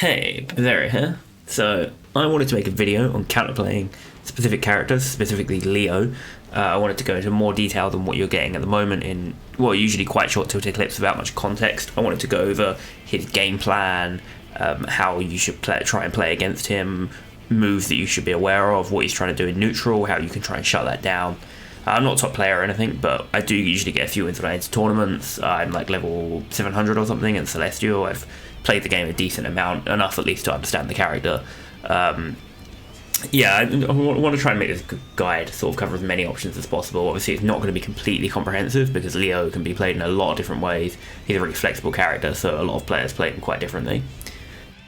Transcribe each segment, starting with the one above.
Hey, Bizarro here. So, I wanted to make a video on counterplaying specific characters, specifically Leo. I wanted to go into more detail than what you're getting at the moment in, well, usually quite short tilted clips without much context. I wanted to go over his game plan, how you should try and play against him, moves that you should be aware of, what he's trying to do in neutral, how you can try and shut that down. I'm not a top player or anything, but I do usually get a few wins when I enter tournaments. I'm like level 700 or something in Celestial. I've played the game a decent amount, enough at least to understand the character. Yeah, I want to try and make this guide sort of cover as many options as possible. Obviously, it's not going to be completely comprehensive because Leo can be played in a lot of different ways. He's a really flexible character, so a lot of players play him quite differently.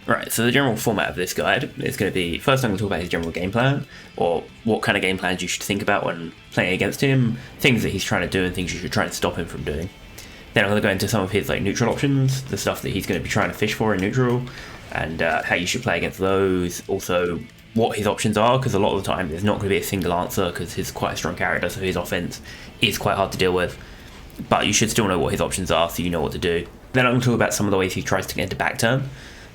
Right, so the general format of this guide is going to be, first I'm going to talk about his general game plan, or what kind of game plans you should think about when playing against him, things that he's trying to do and things you should try and stop him from doing. Then I'm going to go into some of his neutral options, the stuff that he's going to be trying to fish for in neutral, and how you should play against those. Also, what his options are, because a lot of the time there's not going to be a single answer because he's quite a strong character, so his offense is quite hard to deal with. But you should still know what his options are so you know what to do. Then I'm going to talk about some of the ways he tries to get into Backturn,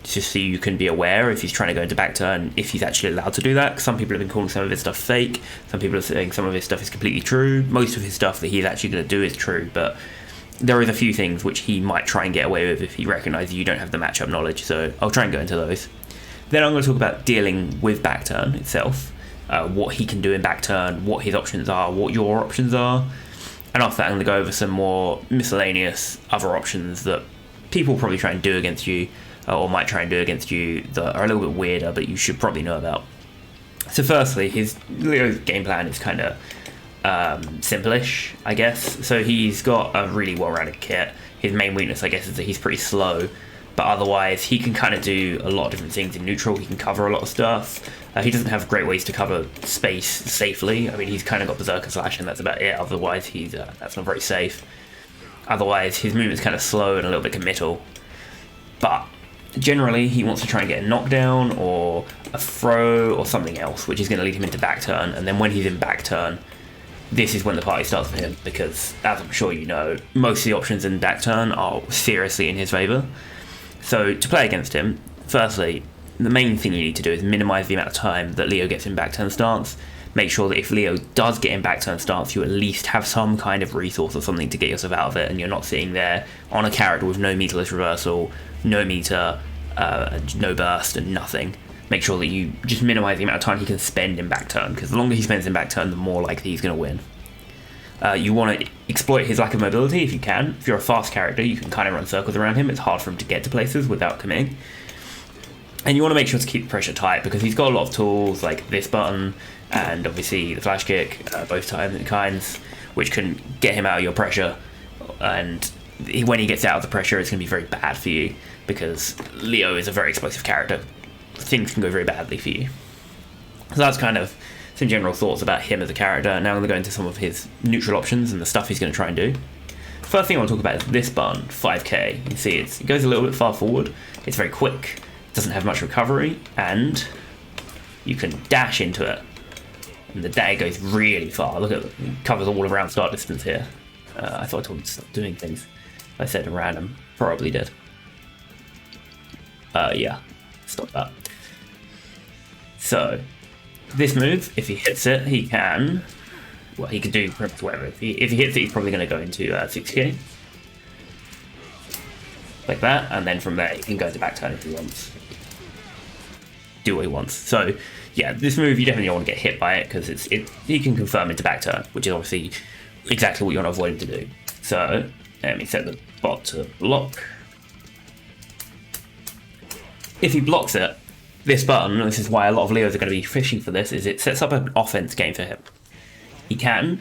just so you can be aware if he's trying to go into Backturn, if he's actually allowed to do that. Because some people have been calling some of his stuff fake, some people are saying some of his stuff is completely true. Most of his stuff that he's actually going to do is true, but there is a few things which he might try and get away with if he recognises you don't have the matchup knowledge, so I'll try and go into those. Then I'm going to talk about dealing with Backturn itself, what he can do in Backturn, what his options are, what your options are, and after that I'm going to go over some more miscellaneous other options that people probably try and do against you, or might try and do against you, that are a little bit weirder but you should probably know about. So firstly, Leo's game plan is kind of simple-ish, I guess. So he's got a really well-rounded kit. His main weakness, I guess, is that he's pretty slow, but otherwise he can kind of do a lot of different things in neutral. He can cover a lot of stuff. He doesn't have great ways to cover space safely. I mean, he's kind of got Berserker Slash and that's about it. Otherwise he's that's not very safe. Otherwise his movement's kind of slow and a little bit committal, but generally he wants to try and get a knockdown or a throw or something else, which is going to lead him into Backturn. And then when he's in Backturn, this is when the party starts for him, because as I'm sure you know, most of the options in Backturn are seriously in his favour. So to play against him, firstly, the main thing you need to do is minimise the amount of time that Leo gets in Backturn stance. Make sure that if Leo does get in Backturn stance, you at least have some kind of resource or something to get yourself out of it, and you're not sitting there on a character with no meterless reversal, no meter, no burst, and nothing. Make sure that you just minimise the amount of time he can spend in Backturn, because the longer he spends in Backturn, the more likely he's going to win. You want to exploit his lack of mobility if you can. If you're a fast character, you can kind of run circles around him. It's hard for him to get to places without committing. And you want to make sure to keep the pressure tight, because he's got a lot of tools like this button and obviously the flash kick, both kinds, which can get him out of your pressure. And when he gets out of the pressure, it's going to be very bad for you, because Leo is a very explosive character. Things can go very badly for you. So that's kind of some general thoughts about him as a character. Now I'm going to go into some of his neutral options and the stuff he's going to try and do. First thing I want to talk about is this button, 5k. You can see it goes a little bit far forward. It's very quick. Doesn't have much recovery, and you can dash into it. And the dash goes really far. Look at it. It covers all around start distance here. I thought I told him to stop doing things. I said a random. Probably did. Yeah. Stop that. So, this move, if he hits it, he can... Well, he can do pretty much whatever. If he hits it, he's probably going to go into 6k. Like that, and then from there, he can go to Backturn if he wants. Do what he wants. So, yeah, this move, you definitely don't want to get hit by it, because he can confirm into Backturn, which is obviously exactly what you want to avoid him to do. So, let me set the bot to block. If he blocks it, this button, and this is why a lot of Leos are going to be fishing for this, is it sets up an offense game for him. He can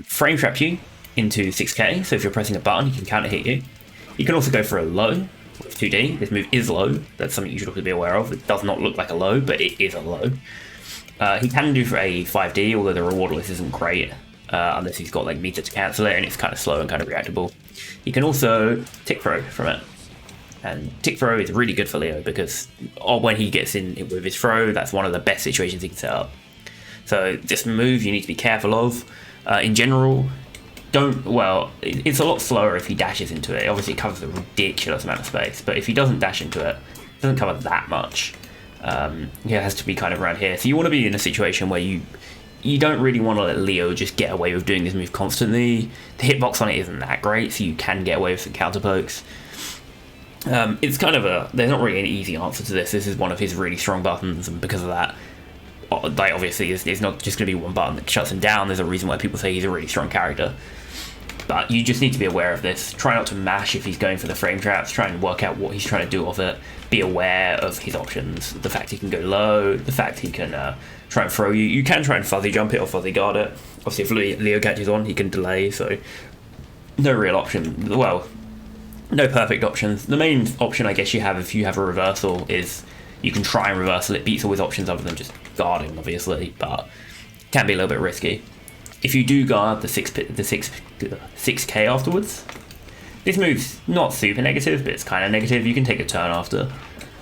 frame trap you into 6k, so if you're pressing a button, he can counter hit you. He can also go for a low with 2D. This move is low. That's something you should also be aware of. It does not look like a low, but it is a low. He can do for a 5D, although the reward list isn't great, unless he's got like meter to cancel it, and it's kind of slow and kind of reactable. He can also tick throw from it. And tick throw is really good for Leo, because when he gets in with his throw, that's one of the best situations he can set up. So this move you need to be careful of. In general, It's a lot slower if he dashes into it. Obviously, it covers a ridiculous amount of space, but if he doesn't dash into it, it doesn't cover that much. It has to be kind of around here. So you want to be in a situation where you don't really want to let Leo just get away with doing this move constantly. The hitbox on it isn't that great, so you can get away with some counter pokes. It's kind of there's not really an easy answer to this. This is one of his really strong buttons, and because of that, like obviously it's not just going to be one button that shuts him down. There's a reason why people say he's a really strong character. But you just need to be aware of this. Try not to mash if he's going for the frame traps. Try and work out what he's trying to do off it. Be aware of his options. The fact he can go low. The fact he can try and throw you. You can try and fuzzy jump it or fuzzy guard it. Obviously, if Leo catches on, he can delay. So no real option. Well, no perfect options. The main option, I guess, you have if you have a reversal is you can try and reversal. It beats all his options other than just guarding, obviously, but can be a little bit risky. If you do guard the 6k afterwards, this move's not super negative, but it's kind of negative. You can take a turn after.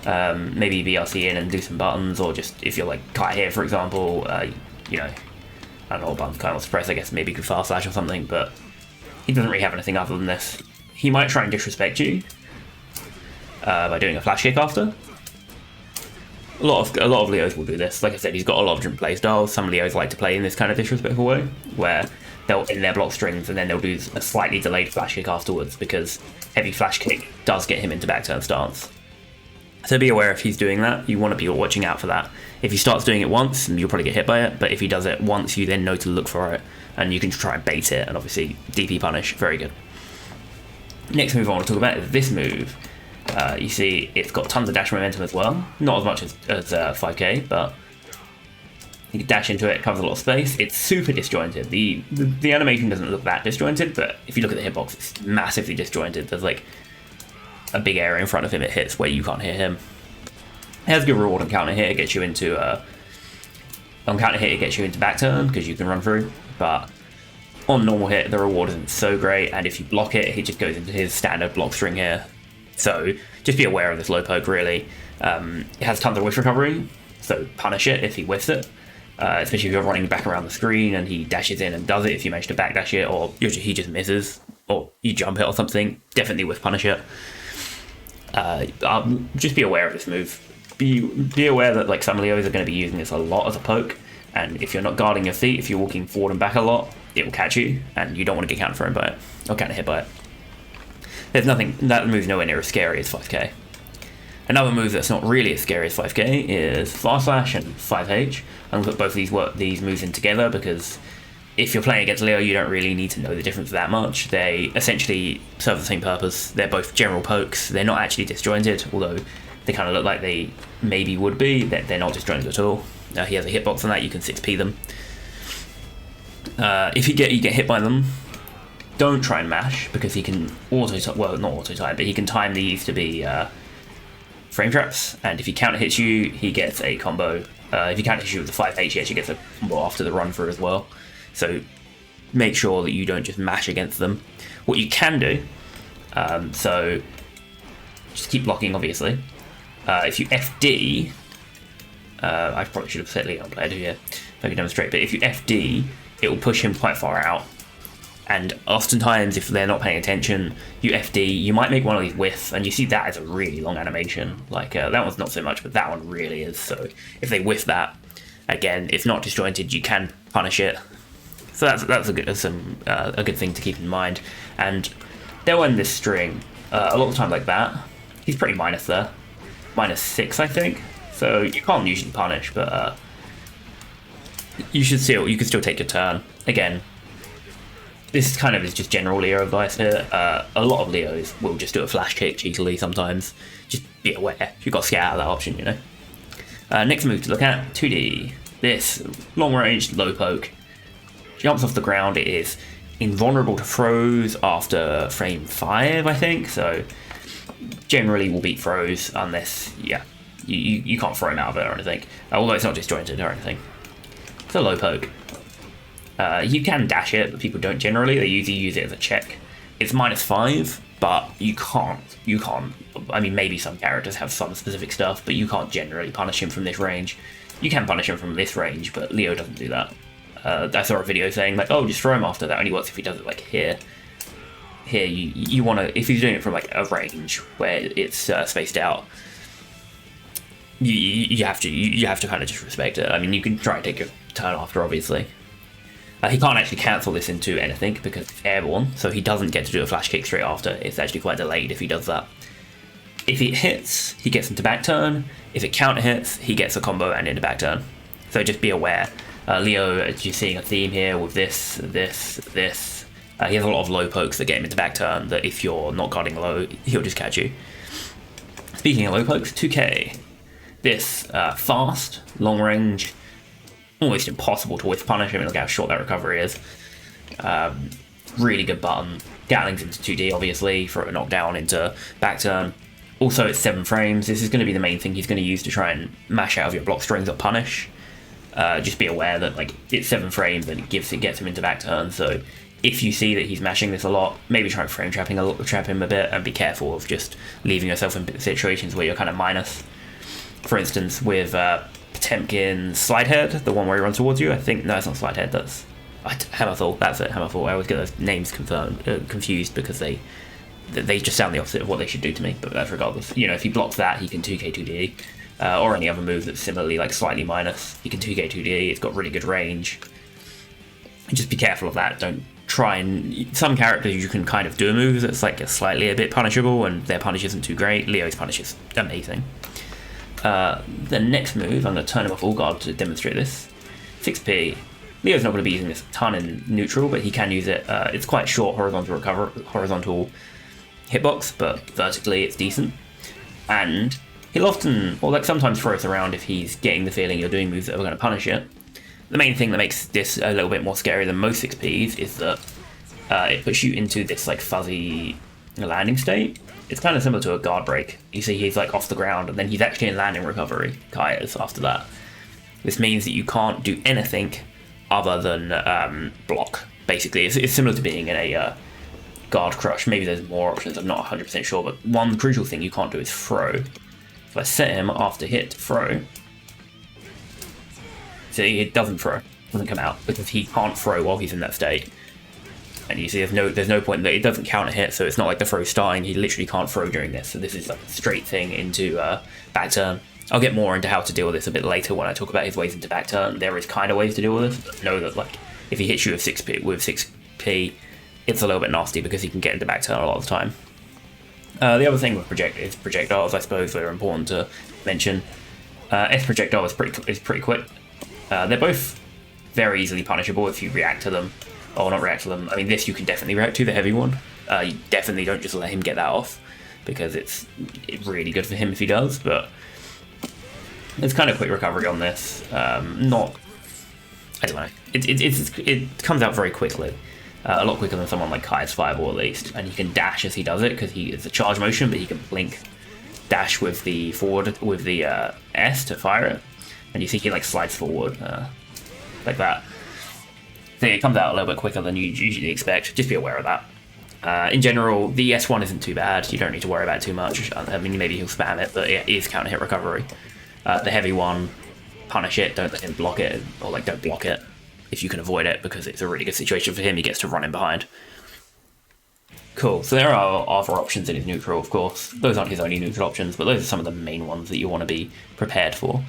Maybe BRC in and do some buttons, or just if you're like Kai here, for example, I don't know what buttons Kai wants to press. I guess maybe you could fast slash or something, but he doesn't really have anything other than this. He might try and disrespect you by doing a flash kick after. A lot of Leos will do this. Like I said, he's got a lot of different play styles. Some Leos like to play in this kind of disrespectful way, where they'll in their block strings and then they'll do a slightly delayed flash kick afterwards, because heavy flash kick does get him into backturn stance. So be aware if he's doing that. You want to be watching out for that. If he starts doing it once, you'll probably get hit by it, but if he does it once, you then know to look for it, and you can try and bait it, and obviously DP punish, very good. Next move I want to talk about is this move. You see it's got tons of dash momentum as well, not as much as 5k, but you can dash into it, covers a lot of space. It's super disjointed. The animation doesn't look that disjointed, but if you look at the hitbox, it's massively disjointed. There's like a big area in front of him it hits where you can't hit him. It has good reward on counter hit. It gets you into backturn because you can run through, but on normal hit the reward isn't so great, and if you block it, he just goes into his standard block string here. So just be aware of this low poke, really. It has tons of whiff recovery, so punish it if he whiffs it, especially if you're running back around the screen and he dashes in and does it. If you manage to backdash it, or he just misses, or you jump it or something, definitely whiff punish it. Just be aware of this move. Be aware that like some Leos are going to be using this a lot as a poke, and if you're not guarding your feet, if you're walking forward and back a lot, it will catch you, and you don't want to get counter thrown by it, or counter hit by it. There's nothing, that move's nowhere near as scary as 5k. Another move that's not really as scary as 5k is Fast Slash and 5H. I'm going to put both of these moves in together because if you're playing against Leo, you don't really need to know the difference that much. They essentially serve the same purpose. They're both general pokes. They're not actually disjointed, although they kind of look like they maybe would be. They're not disjointed at all. He has a hitbox on that, you can 6p them. If you get hit by them, don't try and mash, because he can not he can time these to be frame traps, and if he counter hits you, he gets a combo. If he counter hits you with the 5H, he actually gets a combo after the run through as well. So make sure that you don't just mash against them. What you can do, so just keep blocking, obviously. If you FD, I probably should have set Leon player here if I could demonstrate, but if you FD, it will push him quite far out. And oftentimes, if they're not paying attention, you FD, you might make one of these whiff, and you see that as a really long animation. Like, that one's not so much, but that one really is. So if they whiff that, again, it's not disjointed, you can punish it. So that's a good thing to keep in mind. And they'll end this string a lot of time like that. He's pretty minus there. -6, I think. So you can't usually punish, but you can still take your turn. Again, this kind of is just general Leo advice here. A lot of Leos will just do a flash kick cheekily sometimes. Just be aware. You've got to get out of that option, you know. Next move to look at, 2D. This long range low poke. Jumps off the ground. It is invulnerable to throws after frame 5, I think. So generally will beat throws unless, you can't throw him out of it or anything. Although it's not disjointed or anything. It's a low poke. You can dash it, but people don't generally. They usually use it as a check. It's -5, but you can't. I mean, maybe some characters have some specific stuff, but you can't generally punish him from this range. You can punish him from this range, but Leo doesn't do that. I saw a video saying like, oh, just throw him after. That only works if he does it like here. Here, you want to, if he's doing it from like a range where it's spaced out, you have to kind of just respect it. I mean, you can try and take your turn after, obviously. He can't actually cancel this into anything because it's airborne, so he doesn't get to do a flash kick straight after. It's actually quite delayed if he does that. If it hits, he gets into back turn. If it counter hits, he gets a combo and into back turn. So just be aware. Leo, as you're seeing a theme here with this. He has a lot of low pokes that get him into back turn that if you're not guarding low, he'll just catch you. Speaking of low pokes, 2k. This fast, long range, almost impossible to whiff punish. I mean, look how short that recovery is. Really good button. Gatling's into 2D, obviously, for a knockdown into back turn. Also, it's 7 frames. This is going to be the main thing he's going to use to try and mash out of your block strings or punish. Just be aware that like it's 7 frames and it gets him into back turn. So if you see that he's mashing this a lot, maybe try and frame trap him a bit, and be careful of just leaving yourself in situations where you're kind of minus. For instance, with Potemkin's slide head, the one where he runs towards you. I think no, it's not slide head. That's Hammerfall. That's it, Hammerfall. I always get those names confused because they just sound the opposite of what they should do to me. But that's regardless. You know, if he blocks that, he can 2k 2d. Or any other move that's similarly like slightly minus. He can 2k 2d. It's got really good range. Just be careful of that. Don't try and... Some characters you can kind of do a move that's like slightly a bit punishable and their punish isn't too great. Leo's punish is amazing. The next move, I'm going to turn him off all guard to demonstrate this. 6p. Leo's not going to be using this a ton in neutral, but he can use it. It's quite short horizontal hitbox, but vertically it's decent. And he'll often, or like sometimes throw us around if he's getting the feeling you're doing moves that are going to punish it. The main thing that makes this a little bit more scary than most 6Ps is that it puts you into this like fuzzy landing state. It's kind of similar to a guard break. You see he's like off the ground and then he's actually in landing recovery, Kai is, after that. This means that you can't do anything other than block, basically. It's similar to being in a guard crush. Maybe there's more options, I'm not 100% sure, but one crucial thing you can't do is throw. If I set him after hit to throw, see, it doesn't throw, doesn't come out, because he can't throw while he's in that state. And you see there's no point that it doesn't counter hit, so it's not like the throw starting, he literally can't throw during this, so this is like a straight thing into back turn. I'll get more into how to deal with this a bit later when I talk about his ways into back turn. There is kind of ways to deal with this, but know that like if he hits you with 6p, it's a little bit nasty because he can get into back turn a lot of the time. The other thing with projectiles, I suppose, that are important to mention. S projectile is pretty quick. They're both very easily punishable if you react to them, or not react to them. I mean, this you can definitely react to, the heavy one. You definitely don't just let him get that off, because it's really good for him if he does, but it's kind of quick recovery on this. I don't know. It comes out very quickly. A lot quicker than someone like Kai's Fireball, at least. And he can dash as he does it, because it's a charge motion, but he can blink dash with the forward, with the S to fire it. And you see he like slides forward, like that. So it comes out a little bit quicker than you usually expect. Just be aware of that. In general, the S1 isn't too bad. You don't need to worry about it too much. I mean, maybe he'll spam it, but it is counter hit recovery. The heavy one, punish it, don't let him block it, or like don't block it if you can avoid it, because it's a really good situation for him. He gets to run in behind. Cool, so there are other options in his neutral, of course. Those aren't his only neutral options, but those are some of the main ones that you want to be prepared for.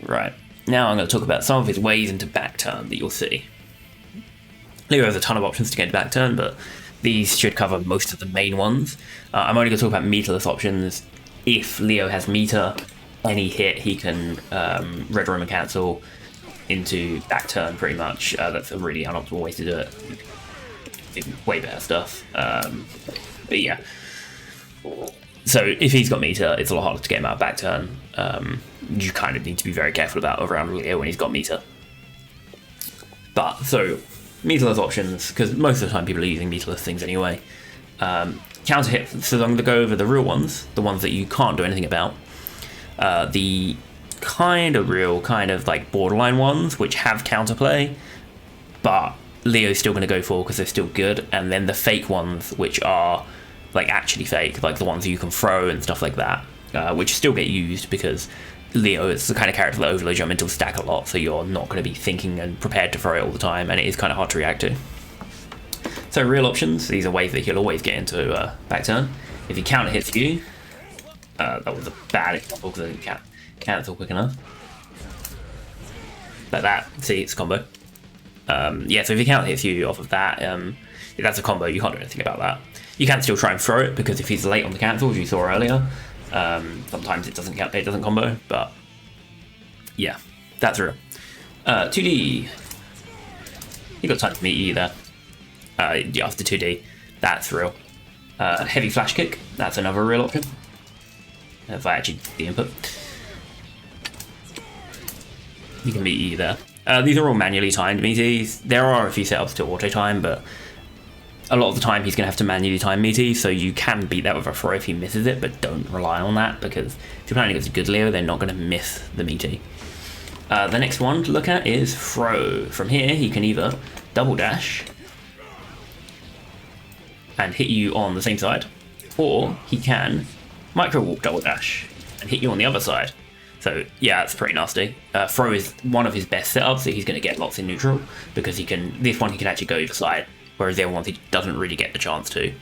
Right, now I'm going to talk about some of his ways into back turn that you'll see. Leo has a ton of options to get into back turn, but these should cover most of the main ones. I'm only going to talk about meterless options. If Leo has meter, any hit he can red room and cancel into back turn, pretty much. That's a really unoptimal way to do it. Way better stuff. But yeah. So if he's got meter, it's a lot harder to get him out of back turn. You kind of need to be very careful about around Leo when he's got meter. But so meterless options, because most of the time people are using meterless things anyway. Counter hit. So I'm going to go over the real ones, the ones that you can't do anything about. The kind of like borderline ones which have counterplay, but Leo's still going to go for because they're still good. And then the fake ones which are like actually fake, like the ones you can throw and stuff like that, which still get used because Leo is the kind of character that overloads your mental stack a lot, so you're not going to be thinking and prepared to throw it all the time, and it is kind of hard to react to. So real options, these are ways that he'll always get into Backturn. If he counter hits you, that was a bad example because I didn't cancel quick enough. Like that, see, it's a combo. Yeah, so if he counter hits you off of that, if that's a combo, you can't do anything about that. You can still try and throw it because if he's late on the cancel, as you saw earlier, sometimes it doesn't count, it doesn't combo, but yeah, that's real. 2D, you got time to meet you there. After 2D, that's real. Heavy flash kick, that's another real option. If I actually the input, you can meet you there. These are all manually timed meaties. There are a few setups to auto time, but a lot of the time he's going to have to manually time meaty, so you can beat that with a throw if he misses it, but don't rely on that, because if you're playing against a good Leo, they're not going to miss the meaty. The next one to look at is throw. From here, he can either double dash and hit you on the same side, or he can micro walk double dash and hit you on the other side. So yeah, it's pretty nasty. Throw is one of his best setups, so he's going to get lots in neutral, because he can, this one he can actually go either side, whereas the other ones he doesn't really get the chance to.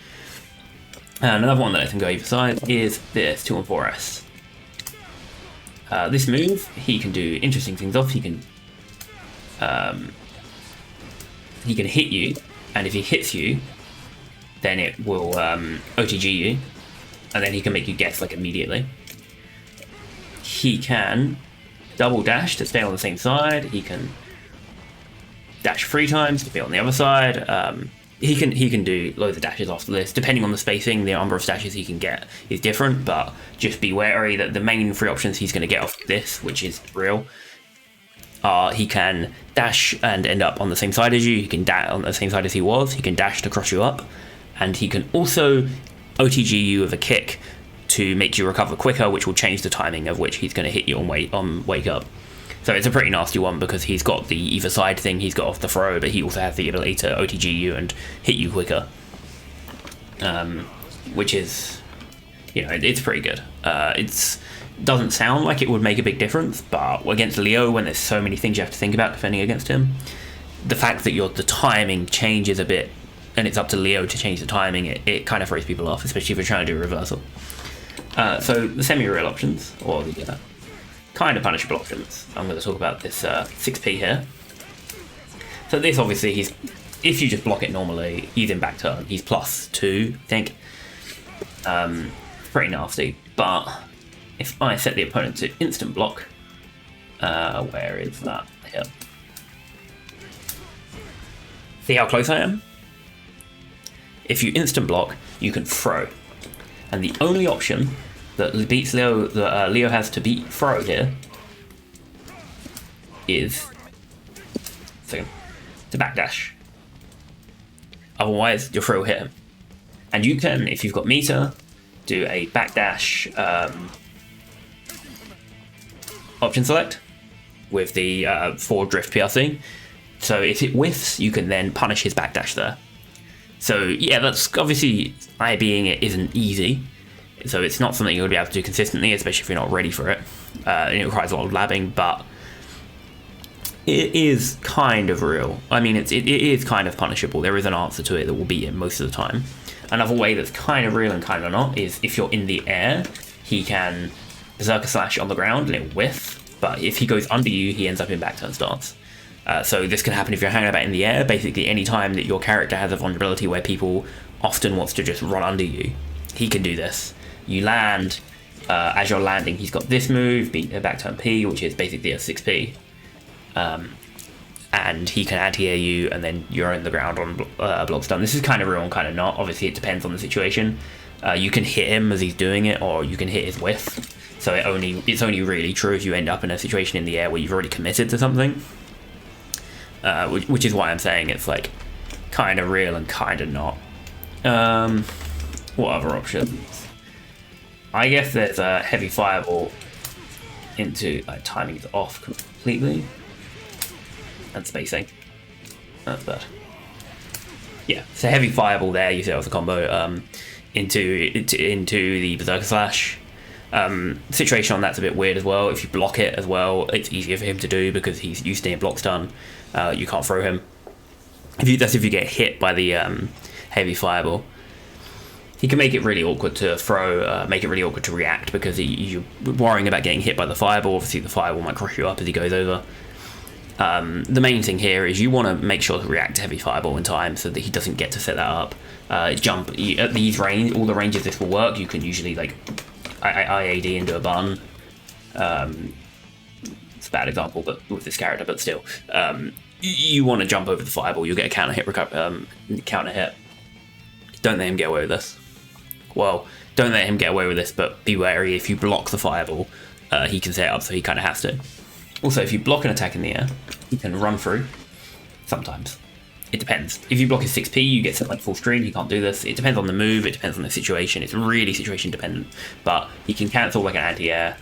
And another one that lets him go either side is this 2 and 4S. This move, he can do interesting things off. He can hit you, and if he hits you, then it will OTG you, and then he can make you guess like immediately. He can double dash to stay on the same side. He can dash 3 times to be on the other side. He can do loads of dashes after this. Depending on the spacing, the number of dashes he can get is different, but just be wary that the main 3 options he's going to get off this, which is real, he can dash and end up on the same side as you. He can dash on the same side as he was. He can dash to cross you up, and he can also OTG you with a kick to make you recover quicker, which will change the timing of which he's going to hit you on wake up. So it's a pretty nasty one, because he's got the either side thing, he's got off the throw, but he also has the ability to OTG you and hit you quicker, which is, you know, it's pretty good. It doesn't sound like it would make a big difference, but against Leo, when there's so many things you have to think about defending against him, the fact that the timing changes a bit, and it's up to Leo to change the timing, it kind of throws people off, especially if you're trying to do a reversal. So the semi-real options, or the kind of punishable options. I'm going to talk about this 6p here. So this, obviously, if you just block it normally, he's in Backturn. He's +2, I think. Pretty nasty. But if I set the opponent to instant block, where is that? Here. See how close I am? If you instant block, you can throw. And the only option that beats Leo, that Leo has to beat throw here, is to backdash. Otherwise, your throw will hit him. And you can, if you've got meter, do a backdash option select with the 4 drift PRC. So if it whiffs, you can then punish his backdash there. So yeah, that's obviously, IBing it isn't easy. So it's not something you'll be able to do consistently, especially if you're not ready for it. And it requires a lot of labbing, but it is kind of real. I mean, it is kind of punishable. There is an answer to it that will beat him most of the time. Another way that's kind of real and kind of not is if you're in the air, he can Berserker Slash on the ground and it whiff, but if he goes under you, he ends up in backturn stance. So this can happen if you're hanging about in the air. Basically, any time that your character has a vulnerability where people often wants to just run under you, he can do this. You land, as you're landing, he's got this move, beat a backturn P, which is basically a 6p. And he can anti-air you, and then you're in the ground on block stun. This is kind of real and kind of not. Obviously, it depends on the situation. You can hit him as he's doing it, or you can hit his whiff. So it's only really true if you end up in a situation in the air where you've already committed to something. Which is why I'm saying it's like kind of real and kind of not. What other options? I guess there's a heavy fireball into timing is off completely, and spacing. That's bad. Yeah, so heavy fireball there. You see that was a combo into the Berserker Slash. Situation on that's a bit weird as well. If you block it as well, it's easier for him to do because he's used to being block stun. You can't throw him. That's if you get hit by the heavy fireball. He can make it really awkward to throw, make it really awkward to react because you're worrying about getting hit by the fireball. Obviously, the fireball might crush you up as he goes over. The main thing here is you want to make sure to react to heavy fireball in time so that he doesn't get to set that up. Jump at these range, all the ranges this will work. You can usually like IAD into a bun. It's a bad example, but with this character, but still, you want to jump over the fireball. You'll get a counter hit. Don't let him get away with this. Well, don't let him get away with this, but be wary if you block the fireball, he can set it up, so he kind of has to. Also, if you block an attack in the air, he can run through. Sometimes. It depends. If you block his 6p, you get set like full screen. He can't do this. It depends on the move. It depends on the situation. It's really situation dependent. But he can cancel like an anti-air.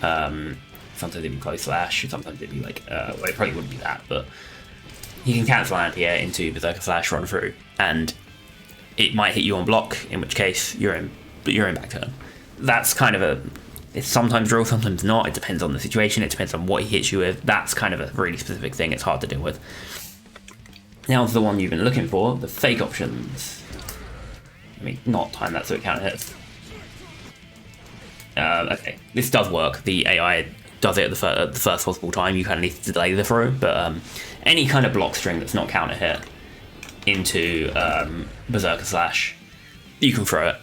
Sometimes it'd be close slash. Sometimes it'd be like... well, it probably wouldn't be that, but... He can cancel an anti-air into Berserker Slash, run through. And it might hit you on block, in which case you're in Backturn. That's kind of a... It's sometimes real, sometimes not. It depends on the situation. It depends on what he hits you with. That's kind of a really specific thing. It's hard to deal with. Now to the one you've been looking for, the fake options. Let me not time that so it counter hits. Okay, this does work. The AI does it at the first possible time. You kind of need to delay the throw, but any kind of block string that's not counter hit into Berserker Slash, you can throw it.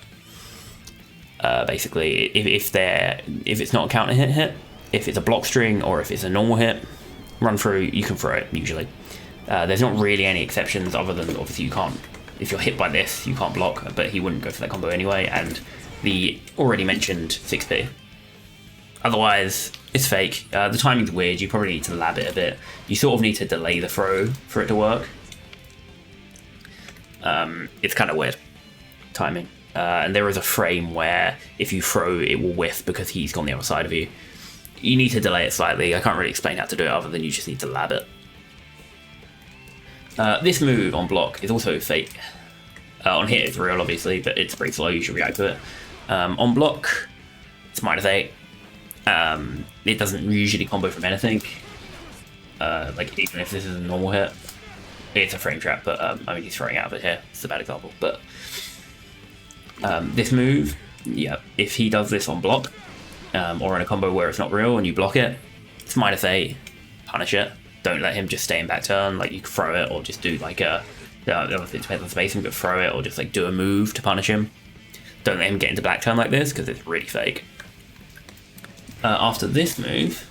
Basically, if it's not a counter hit, if it's a block string or if it's a normal hit, run through, you can throw it usually. There's not really any exceptions other than obviously you can't, if you're hit by this, you can't block, but he wouldn't go for that combo anyway, and the already mentioned 6p. Otherwise, it's fake. The timing's weird, you probably need to lab it a bit. You sort of need to delay the throw for it to work. It's kind of weird, timing. And there is a frame where if you throw, it will whiff because he's gone the other side of you. You need to delay it slightly. I can't really explain how to do it other than you just need to lab it. This move on block is also fake. On hit it's real obviously, but it's pretty slow, you should react to it. On block, it's -8. It doesn't usually combo from anything. Like even if this is a normal hit, it's a frame trap, but I mean he's throwing out of it here, it's a bad example. But this move, yeah, if he does this on block, or in a combo where it's not real and you block it, it's -8, punish it. Don't let him just stay in back turn, like you can throw it or just do like a, obviously it depends on spacing, but throw it or just like do a move to punish him. Don't let him get into back turn like this because it's really fake. After this move,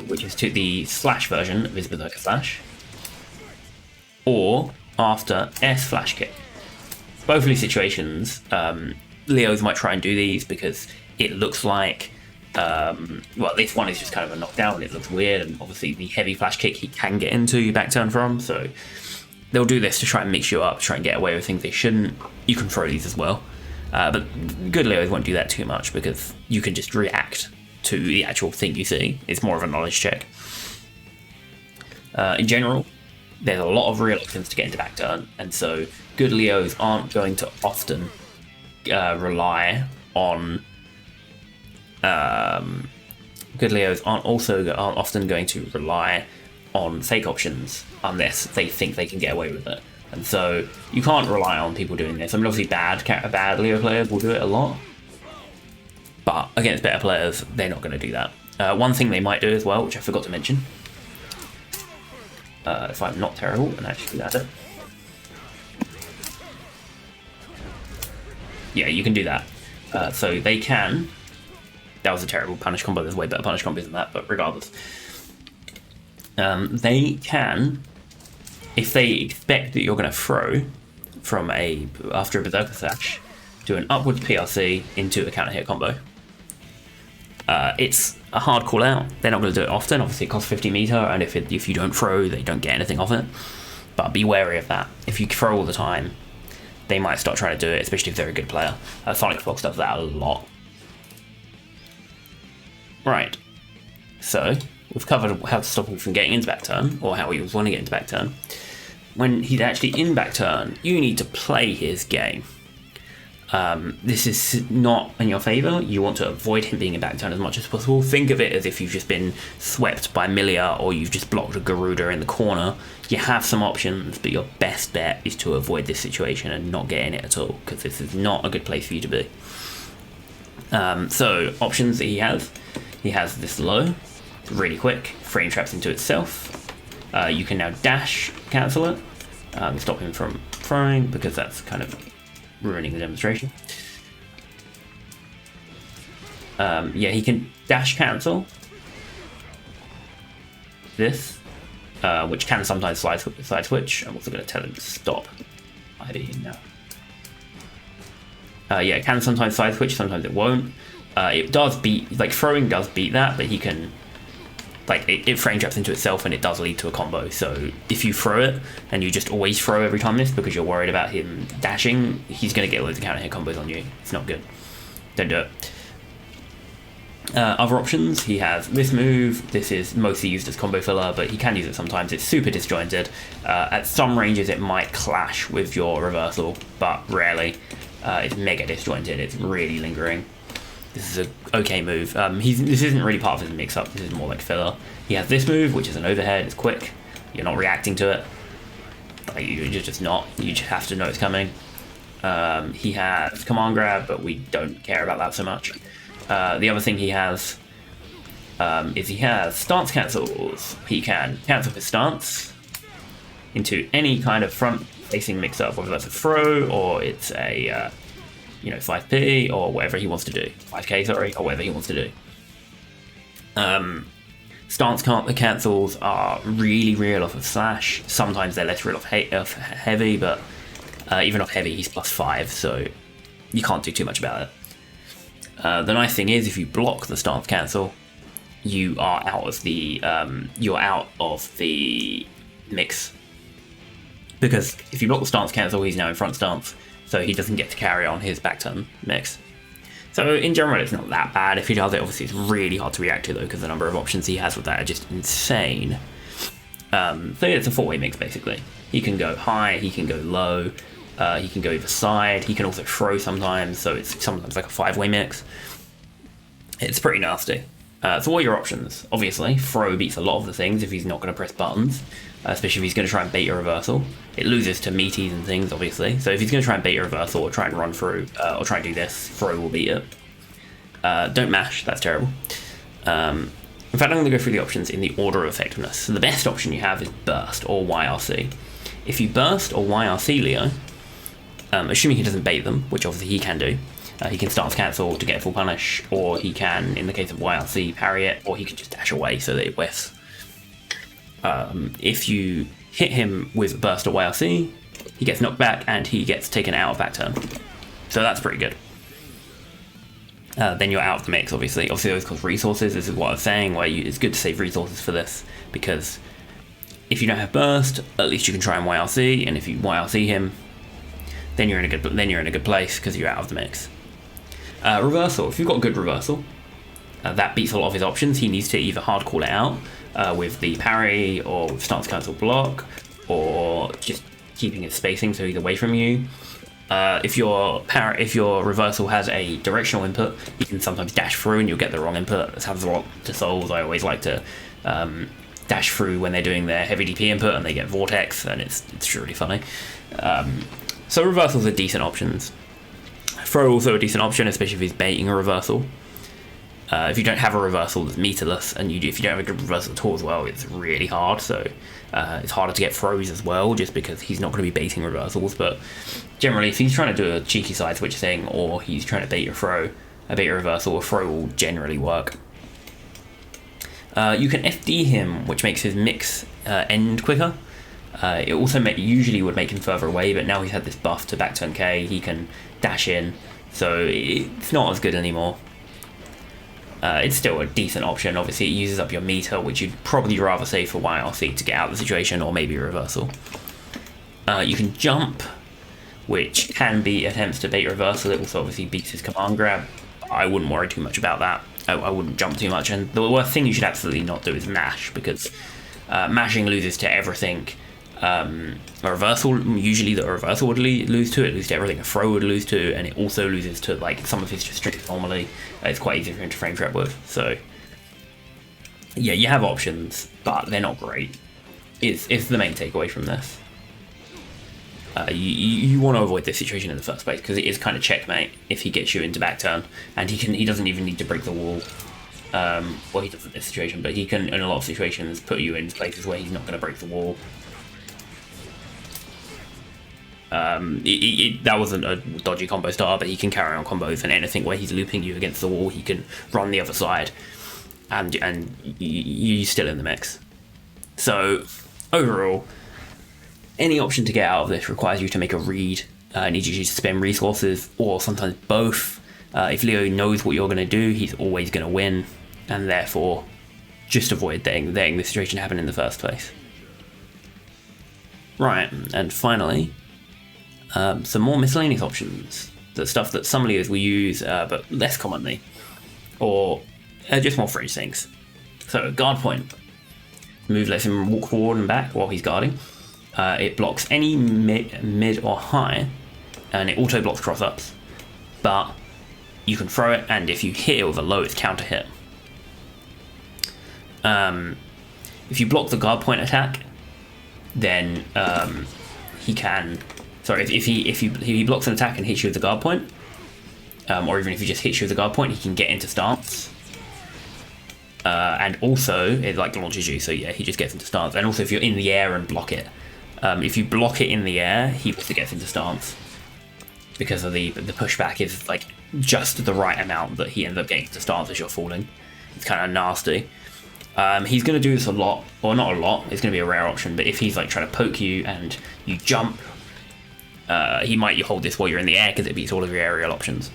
which is to the slash version of his Berserker Slash, or after S flash kick. Both of these situations, Leos might try and do these because it looks like, well, this one is just kind of a knockdown, it looks weird, and obviously the heavy flash kick he can get into your back turn from, so they'll do this to try and mix you up, try and get away with things they shouldn't. You can throw these as well, but good Leos won't do that too much because you can just react to the actual thing you see. It's more of a knowledge check. In general, there's a lot of real options to get into back turn, and so good Leos aren't going to often rely on. Good Leos aren't often going to rely on fake options unless they think they can get away with it, and so you can't rely on people doing this. I mean, obviously, bad Leo players will do it a lot, but against better players, they're not going to do that. One thing they might do as well, which I forgot to mention. If I'm not terrible and actually add it. Yeah, you can do that. So they can... That was a terrible punish combo, there's way better punish combos than that, but regardless. They can, if they expect that you're going to throw from after a Berserker Slash, do an upwards PRC into a counter hit combo. It's a hard call out. They're not going to do it often. Obviously, it costs 50 meter, and if you don't throw, they don't get anything off it. But be wary of that. If you throw all the time, they might start trying to do it, especially if they're a good player. Sonic Fox does that a lot. Right. So we've covered how to stop him from getting into back turn, or how he was wanting to get into back turn. When he's actually in back turn, you need to play his game. This is not in your favour. You want to avoid him being in Backturn as much as possible. Think of it as if you've just been swept by Milia or you've just blocked a Garuda in the corner. You have some options, but your best bet is to avoid this situation and not get in it at all, because this is not a good place for you to be. So, options that he has this low, really quick, frame traps into itself. You can now dash cancel it, stop him from throwing, because that's kind of ruining the demonstration. He can dash cancel this, which can sometimes side switch. I'm also going to tell him to stop IDing now. It can sometimes side switch, sometimes it won't. It does beat, like throwing does beat that, but he can, like it frame traps into itself and it does lead to a combo. So if you throw it and you just always throw every time this because you're worried about him dashing, he's going to get loads of counter hit combos on you. It's not good. Don't do it. Other options, he has this move. This is mostly used as combo filler, but he can use it sometimes. It's super disjointed. At some ranges it might clash with your reversal, but rarely. It's mega disjointed. It's really lingering. This is a okay move. This isn't really part of his mix-up. This is more like filler. He has this move, which is an overhead. It's quick. You're not reacting to it. Like, you're just not. You just have to know it's coming. He has command grab, but we don't care about that so much. The other thing he has is he has stance cancels. He can cancel his stance into any kind of front-facing mix-up, whether that's a throw or it's a 5p or whatever he wants to do. 5k, sorry, or whatever he wants to do. Stance cancels are really real off of slash. Sometimes they're less real off heavy, but even off heavy he's +5, so you can't do too much about it. The nice thing is, if you block the stance cancel, you are out of the mix. Because if you block the stance cancel, he's now in front stance, so he doesn't get to carry on his back turn mix. So in general, it's not that bad. If he does it, obviously it's really hard to react to though, because the number of options he has with that are just insane. So it's a four-way mix basically. He can go high, he can go low, he can go either side, he can also throw sometimes, so it's sometimes like a five-way mix. It's pretty nasty. So what are your options? Obviously, throw beats a lot of the things if he's not going to press buttons, especially if he's going to try and bait a reversal. It loses to meaties and things, obviously, so if he's going to try and bait a reversal or try and run through, or try and do this, throw will beat it. Don't mash, that's terrible. In fact, I'm going to go through the options in the order of effectiveness. So the best option you have is burst or YRC. If you burst or YRC Leo, assuming he doesn't bait them, which obviously he can do, he can stance cancel to get full punish, or he can, in the case of YRC, parry it, or he can just dash away so that it whiffs. If you hit him with burst or YRC, he gets knocked back and he gets taken out of back turn. So that's pretty good. Then you're out of the mix, obviously. Obviously those cost resources. This is what I was saying, where it's good to save resources for this, because if you don't have burst, at least you can try and YRC, and if you YRC him, then you're in a good place because you're out of the mix. Reversal. If you've got good reversal, that beats a lot of his options. He needs to either hard call it out with the parry, or with stance cancel block, or just keeping his spacing so he's away from you. If your reversal has a directional input, you can sometimes dash through and you'll get the wrong input. This happens a lot to souls. I always like to dash through when they're doing their heavy DP input and they get vortex, and it's really funny. So reversals are decent options. Throw also a decent option, especially if he's baiting a reversal. If you don't have a reversal that's meterless, and if you don't have a good reversal at all as well, it's really hard. So it's harder to get throws as well, just because he's not going to be baiting reversals. But generally, if he's trying to do a cheeky side switch thing, or he's trying to bait a reversal, a throw will generally work. You can FD him, which makes his mix end quicker. It also usually would make him further away, but now he's had this buff to back turn K, he can dash in, so it's not as good anymore. It's still a decent option. Obviously it uses up your meter, which you'd probably rather save for YRC to get out of the situation, or maybe a reversal. You can jump, which can be attempts to bait reversal. It also obviously beats his command grab. I wouldn't worry too much about that. I wouldn't jump too much, and the worst thing you should absolutely not do is mash, because mashing loses to everything A reversal, usually the reversal would lose to it, lose to everything a throw would lose to, and it also loses to like some of his restricts normally. It's quite easy for him to frame trap with. So yeah, you have options, but they're not great. It's the main takeaway from this. You want to avoid this situation in the first place because it is kind of checkmate if he gets you into back turn, and he doesn't even need to break the wall. Well, he doesn't in this situation, but he can in a lot of situations put you in places where he's not going to break the wall. That wasn't a dodgy combo starter, but he can carry on combos, and anything where he's looping you against the wall, he can run the other side, and you're still in the mix. So overall, any option to get out of this requires you to make a read, needs you to spend resources, or sometimes both. If Leo knows what you're going to do, he's always going to win, and therefore just avoid letting the situation happen in the first place. Right, and finally, some more miscellaneous options. The stuff that some Leos will use, but less commonly, or just more fringe things. So, guard point. Move lets him walk forward and back while he's guarding. It blocks any mid or high, and it auto blocks cross ups. But you can throw it, and if you hit it with a low, it's counter hit. If you block the guard point attack, then he can. Sorry, if he blocks an attack and hits you with the guard point, or even if he just hits you with the guard point, he can get into stance. And also, it like launches you, so yeah, he just gets into stance. And also, if you're in the air and block it, if you block it in the air, he also gets into stance because of the pushback is like just the right amount that he ends up getting into stance as you're falling. It's kind of nasty. He's going to do this a lot, or not a lot. It's going to be a rare option, but if he's like trying to poke you and you jump, he might hold this while you're in the air because it beats all of your aerial options.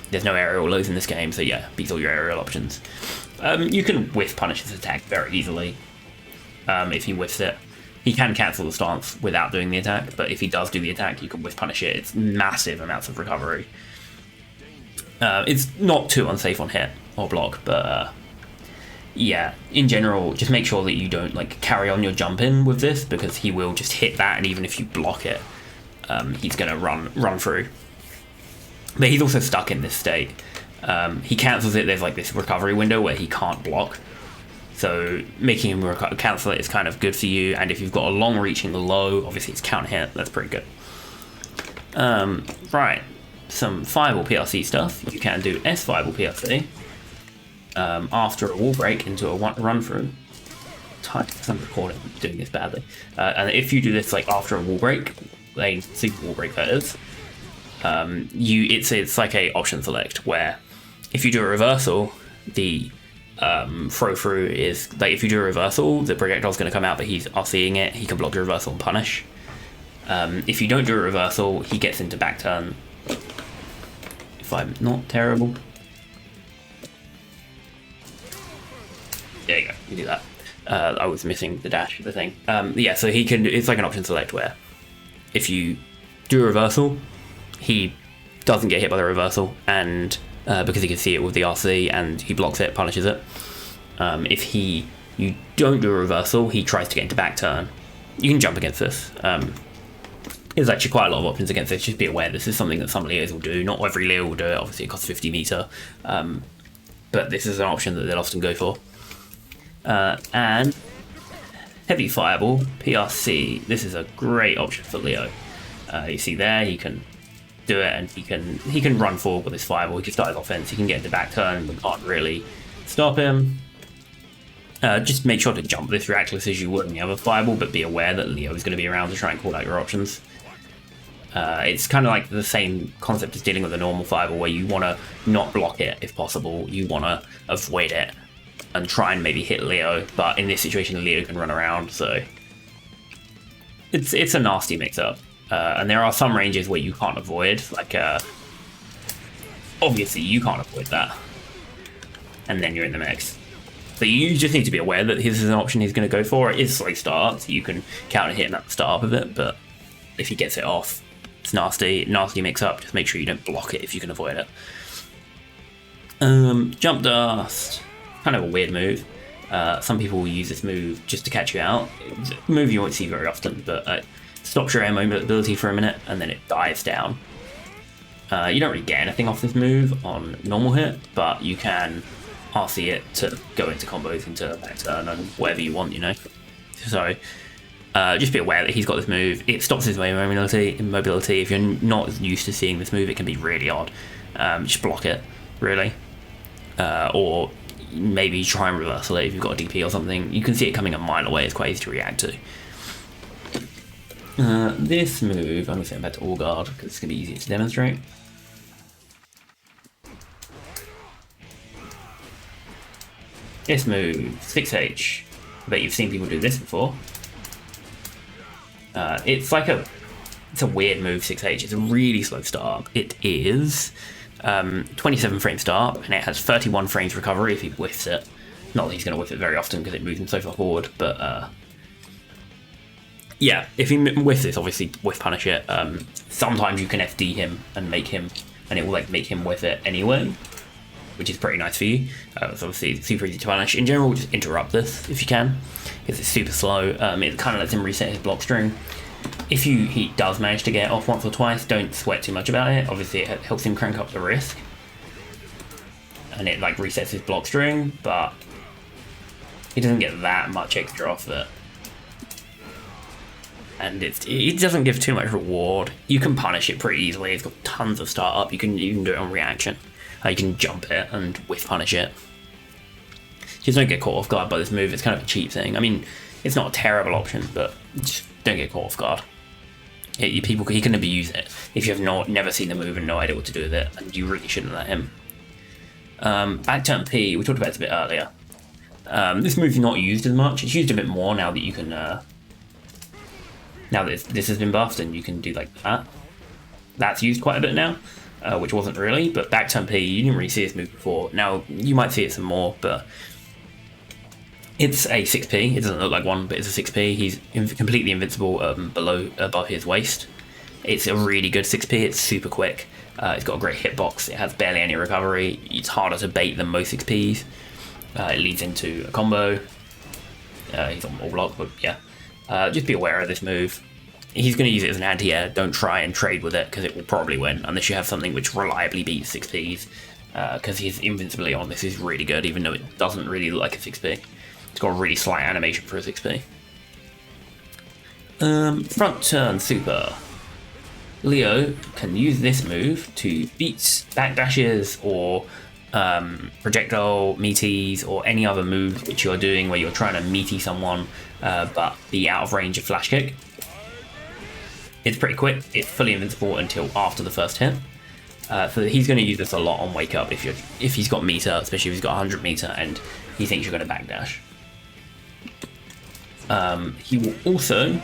There's no aerial lows in this game, so yeah, beats all your aerial options. You can whiff punish this attack very easily. If he whiffs it, he can cancel the stance without doing the attack, but if he does do the attack, you can whiff punish it. It's massive amounts of recovery. It's not too unsafe on hit or block, but yeah, in general, just make sure that you don't like carry on your jump in with this because he will just hit that, and even if you block it, he's gonna run through. But he's also stuck in this state. He cancels it. There's like this recovery window where he can't block, so making him cancel it is kind of good for you. And if you've got a long-reaching low, obviously it's counter hit. That's pretty good. Right, some fireball PRC stuff. You can do S fireball PRC after a wall break into a run through. I'm recording, I'm doing this badly. And if you do this like after a wall break, a super wall break that is, it's like a option select where if you do a reversal, the throw through is like if you do a reversal, the projectile's going to come out, but he's RCing it. He can block your reversal and punish. If you don't do a reversal, he gets into back turn. If I'm not terrible, there you go. You do that. I was missing the dash, the thing. Yeah, so he can. It's like an option select where if you do a reversal, he doesn't get hit by the reversal, and because he can see it with the RC and he blocks it, punishes it. If you don't do a reversal, he tries to get into back turn. You can jump against this. There's actually quite a lot of options against this. Just be aware this is something that some Leos will do. Not every Leo will do it. Obviously, it costs 50 meter, but this is an option that they'll often go for. And heavy fireball PRC. This is a great option for Leo. You see there, he can do it, and he can run forward with his fireball. He can start his offense. He can get into back turn. We can't really stop him. Just make sure to jump this reactless as you would in the other fireball, but be aware that Leo is going to be around to try and call out your options. It's kind of like the same concept as dealing with a normal fireball, where you want to not block it if possible. You want to avoid it and try and maybe hit Leo, but in this situation, Leo can run around, so it's a nasty mix-up. And there are some ranges where you can't avoid, like obviously you can't avoid that, and then you're in the mix. So you just need to be aware that this is an option he's going to go for. It is slow start, so you can counter hit him at the start of it, but if he gets it off, it's nasty mix up. Just make sure you don't block it if you can avoid it. Jump dust, kind of a weird move. Some people will use this move just to catch you out. It's a move you won't see very often, but stops your air mobility for a minute and then it dives down. You don't really get anything off this move on normal hit, but you can RC it to go into combos, into Backturn and whatever you want, you know. So just be aware that he's got this move. It stops his air mobility. If you're not used to seeing this move, it can be really odd. Just block it, really. Or maybe try and reversal it if you've got a DP or something. You can see it coming a mile away. It's quite easy to react to. This move, I'm going to set it back to all guard because it's going to be easier to demonstrate. This move, 6H. I bet you've seen people do this before. It's a weird move, 6H. It's a really slow start. It is 27 frame start, and it has 31 frames recovery if he whiffs it. Not that he's going to whiff it very often because it moves him so far forward, but yeah, if he whiffs this, obviously whiff punish it. Sometimes you can FD him and make him, and it will like make him whiff it anyway, which is pretty nice for you. It's obviously super easy to punish. In general, just interrupt this if you can, because it's super slow. It kind of lets him reset his block string. If he does manage to get off once or twice, don't sweat too much about it. Obviously, it helps him crank up the risk, and it like resets his block string, but he doesn't get that much extra off it. And it doesn't give too much reward. You can punish it pretty easily. It's got tons of startup. You can do it on reaction. You can jump it and whiff punish it. Just don't get caught off guard by this move. It's kind of a cheap thing. I mean, it's not a terrible option, but just don't get caught off guard. He can never use it if you have never seen the move and no idea what to do with it, and you really shouldn't let him. Backturn P, we talked about this a bit earlier. This move's not used as much. It's used a bit more now that you can. Now that this has been buffed and you can do like that. That's used quite a bit now, which wasn't really. But Backturn P, you didn't really see this move before. Now you might see it some more, but it's a 6p. It doesn't look like one, but it's a 6p. He's completely invincible above his waist. It's a really good 6p. It's super quick. It's got a great hitbox. It has barely any recovery. It's harder to bait than most 6ps. It leads into a combo. He's on all block, but yeah. Just be aware of this move. He's going to use it as an anti-air. Don't try and trade with it because it will probably win unless you have something which reliably beats 6ps. Because his invincibility on this is really good, even though it doesn't really look like a 6p. It's got a really slight animation for a 6p. Front turn super. Leo can use this move to beat backdashes or projectile meaties or any other move which you're doing where you're trying to meaty someone but be out of range of flash kick. It's pretty quick. It's fully invincible until after the first hit. So he's going to use this a lot on wake up if he's got meter, especially if he's got 100 meter and he thinks you're going to backdash. He will also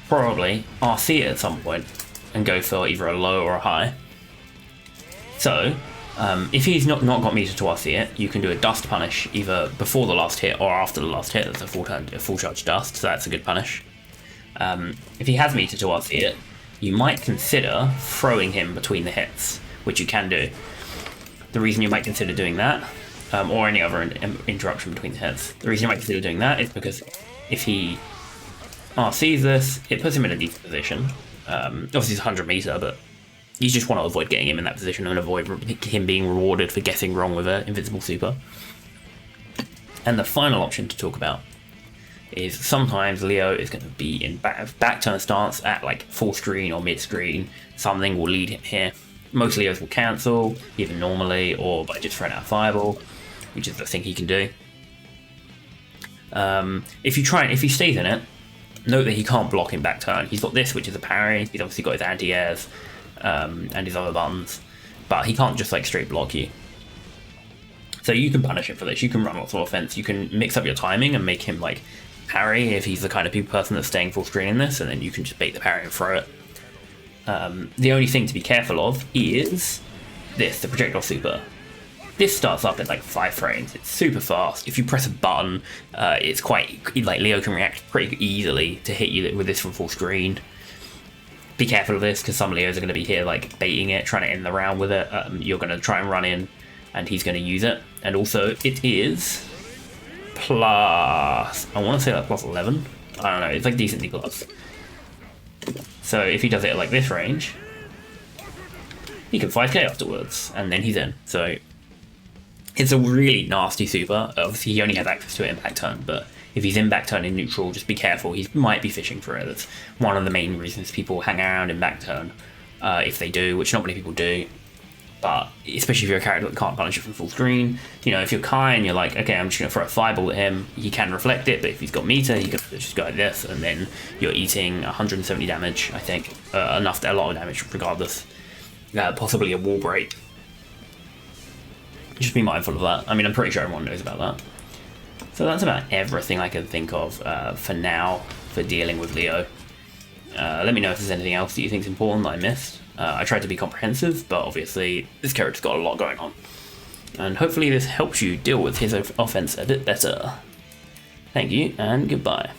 probably RC it at some point and go for either a low or a high. So if he's not got meter to RC it, you can do a dust punish either before the last hit or after the last hit. That's a full charge dust, so that's a good punish. If he has meter to RC it, you might consider throwing him between the hits, which you can do. The reason you might consider doing that, or any other interruption between the hits, the reason you might consider doing that is because if he RCs this, it puts him in a decent position. Obviously it's 100 meter, but you just want to avoid getting him in that position and avoid him being rewarded for guessing wrong with an invincible super. And the final option to talk about is sometimes Leo is going to be in back turn stance at like full screen or mid screen. Something will lead him here. Most Leos will cancel, either normally or by just throwing out a fireball, which is the thing he can do. If he stays in it, note that he can't block in back turn. He's got this, which is a parry. He's obviously got his anti-airs and his other buttons, but he can't just like straight block you. So you can punish him for this. You can run lots of offense. You can mix up your timing and make him like parry if he's the kind of person that's staying full screen in this, and then you can just bait the parry and throw it. The only thing to be careful of is this, the projectile super. This starts up at like 5 frames. It's super fast. If you press a button, it's quite like Leo can react pretty easily to hit you with this from full screen. Be careful of this because some Leos are going to be here like baiting it, trying to end the round with it. You're going to try and run in, and he's going to use it. And also, it is plus, I want to say like plus 11. I don't know, it's like decently plus. So if he does it at like this range, he can 5k afterwards, and then he's in. So it's a really nasty super. Obviously he only has access to it in Backturn, but if he's in Backturn in neutral, just be careful. He might be fishing for it. That's one of the main reasons people hang around in Backturn, if they do, which not many people do. But especially if you're a character that can't punish it from full screen, you know, if you're Kai and you're like, okay, I'm just going to throw a fireball at him, he can reflect it, but if he's got meter, he can just go like this, and then you're eating 170 damage, I think. A lot of damage regardless. Possibly a wall break. Just be mindful of that. I mean, I'm pretty sure everyone knows about that. So that's about everything I can think of for now for dealing with Leo. Let me know if there's anything else that you think is important that I missed. I tried to be comprehensive, but obviously this character's got a lot going on. And hopefully this helps you deal with his offense a bit better. Thank you, and goodbye.